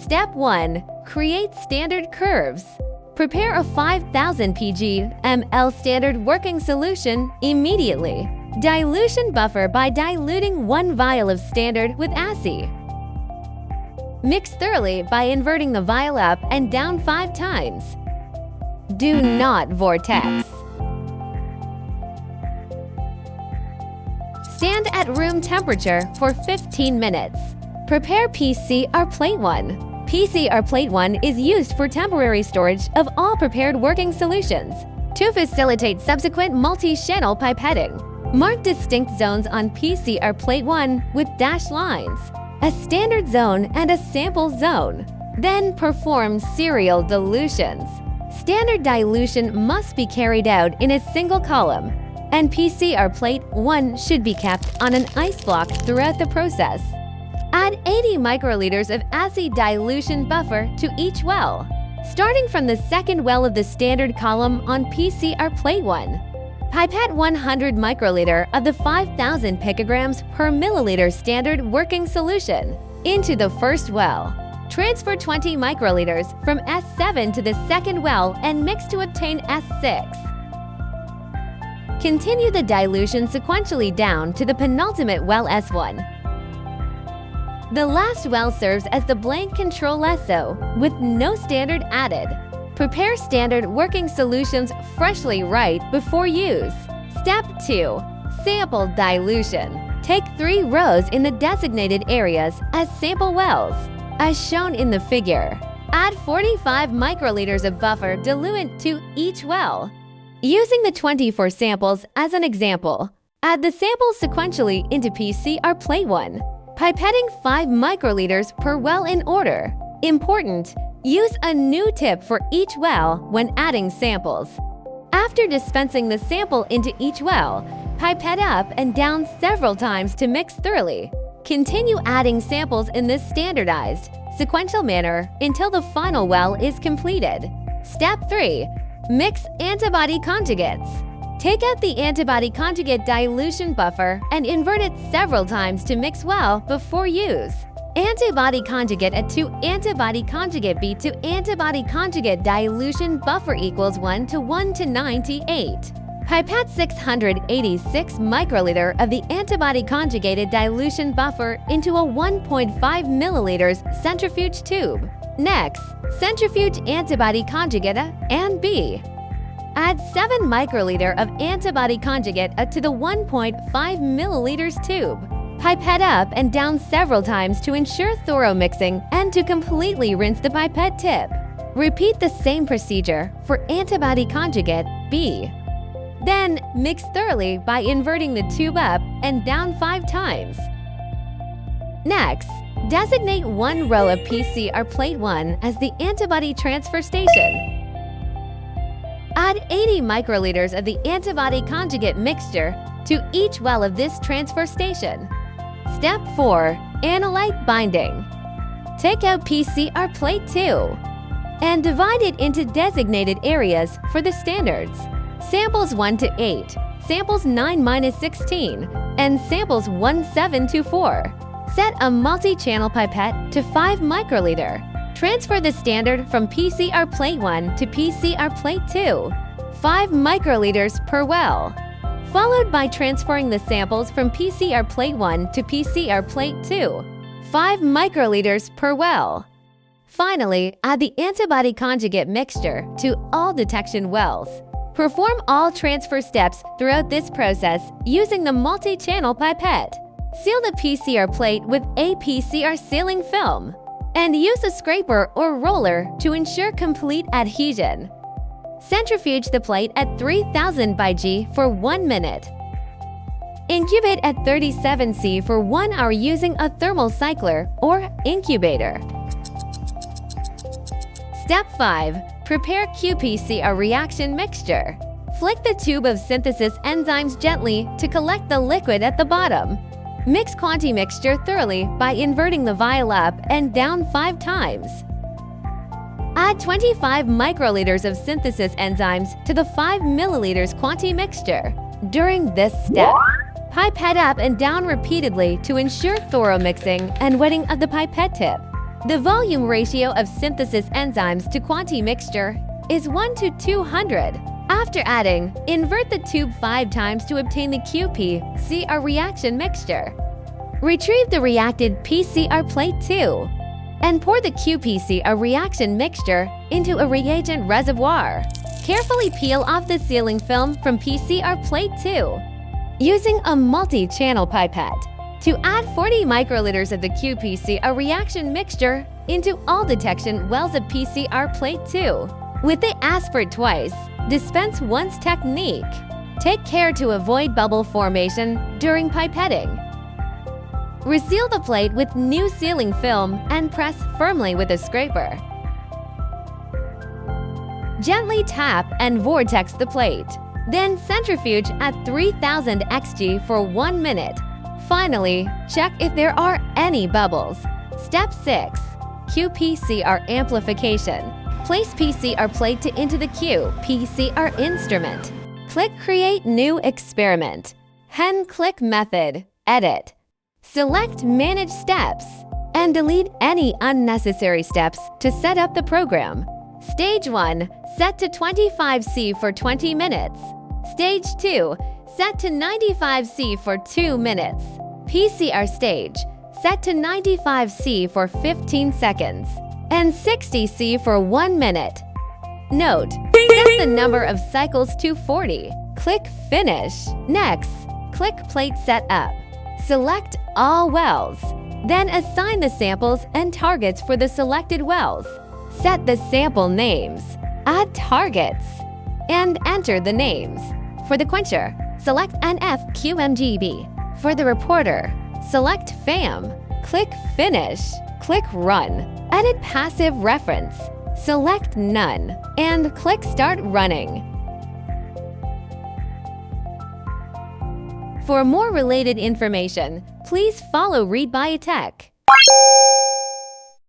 Step 1. Create standard curves. Prepare a 5000 pg/ml standard working solution immediately. Dilution buffer by diluting 1 vial of standard with assay. Mix thoroughly by inverting the vial up and down 5 times. Do not vortex. Stand at room temperature for 15 minutes. Prepare PCR Plate 1. PCR Plate 1 is used for temporary storage of all prepared working solutions to facilitate subsequent multi-channel pipetting. Mark distinct zones on PCR Plate 1 with dashed lines, a standard zone and a sample zone. Then perform serial dilutions. Standard dilution must be carried out in a single column, and PCR Plate 1 should be kept on an ice block throughout the process. Add 80 microliters of assay dilution buffer to each well, starting from the second well of the standard column on PCR Plate 1. Pipette 100 microliter of the 5000 picograms per milliliter standard working solution into the first well. Transfer 20 microliters from S7 to the second well and mix to obtain S6. Continue the dilution sequentially down to the penultimate well S1. The last well serves as the blank control ESO with no standard added. Prepare standard working solutions freshly right before use. Step 2. Sample dilution. Take 3 rows in the designated areas as sample wells, as shown in the figure. Add 45 microliters of buffer diluent to each well. Using the 24 samples as an example, add the samples sequentially into PCR Plate 1. Pipetting 5 microliters per well in order. Important: use a new tip for each well when adding samples. After dispensing the sample into each well, pipette up and down several times to mix thoroughly. Continue adding samples in this standardized, sequential manner until the final well is completed. Step 3. Mix antibody conjugates. Take out the antibody conjugate dilution buffer and invert it several times to mix well before use. Antibody conjugate at 2 antibody conjugate B to antibody conjugate dilution buffer equals 1 to 1 to 98. Pipette 686 microliter of the antibody conjugated dilution buffer into a 1.5 milliliters centrifuge tube. Next, centrifuge antibody conjugate A and B. Add 7 microliter of antibody conjugate to the 1.5 milliliters tube. Pipette up and down several times to ensure thorough mixing and to completely rinse the pipette tip. Repeat the same procedure for antibody conjugate B. Then mix thoroughly by inverting the tube up and down 5 times. Next, designate 1 row of PCR Plate 1 as the antibody transfer station. Add 80 microliters of the antibody conjugate mixture to each well of this transfer station. Step 4. Analyte binding. Take out PCR Plate 2 and divide it into designated areas for the standards. Samples 1 to 8, samples 9-16, and samples 1-7 to 4. Set a multi-channel pipette to 5 microliter. Transfer the standard from PCR Plate 1 to PCR Plate 2, 5 microliters per well, followed by transferring the samples from PCR Plate 1 to PCR Plate 2, 5 microliters per well. Finally, add the antibody conjugate mixture to all detection wells. Perform all transfer steps throughout this process using the multi-channel pipette. Seal the PCR plate with a PCR sealing film, and use a scraper or roller to ensure complete adhesion. Centrifuge the plate at 3000 by G for 1 minute. Incubate at 37 C for 1 hour using a thermal cycler or incubator. Step 5. Prepare qPCR reaction mixture. Flick the tube of synthesis enzymes gently to collect the liquid at the bottom. Mix quanti mixture thoroughly by inverting the vial up and down 5 times. Add 25 microliters of synthesis enzymes to the 5 milliliters quanti mixture. During this step, pipette up and down repeatedly to ensure thorough mixing and wetting of the pipette tip. The volume ratio of synthesis enzymes to quantity mixture is 1 to 200. After adding, invert the tube 5 times to obtain the qPCR reaction mixture. Retrieve the reacted PCR plate 2 and pour the qPCR reaction mixture into a reagent reservoir. Carefully peel off the sealing film from PCR plate 2 using a multi-channel pipette to add 40 microliters of the qPCR reaction mixture into all detection wells of PCR plate 2. With the aspirate twice, dispense once technique. Take care to avoid bubble formation during pipetting. Reseal the plate with new sealing film and press firmly with a scraper. Gently tap and vortex the plate. Then centrifuge at 3000 xg for 1 minute. Finally, check if there are any bubbles. Step 6. qPCR amplification. Place PCR plate into the qPCR instrument. Click Create New Experiment. Then click Method, Edit. Select Manage Steps and delete any unnecessary steps to set up the program. Stage 1. Set to 25C for 20 minutes. Stage 2. Set to 95C for 2 minutes. PCR stage. Set to 95C for 15 seconds. And 60C for 1 minute. Note, set the number of cycles to 40. Click Finish. Next, click Plate Setup. Select all wells. Then assign the samples and targets for the selected wells. Set the sample names. Add targets. And enter the names. For the quencher, select NFQMGB. For the reporter, select FAM. Click Finish. Click Run. Edit passive reference. Select None. And click Start Running. For more related information, please follow Read Biotech.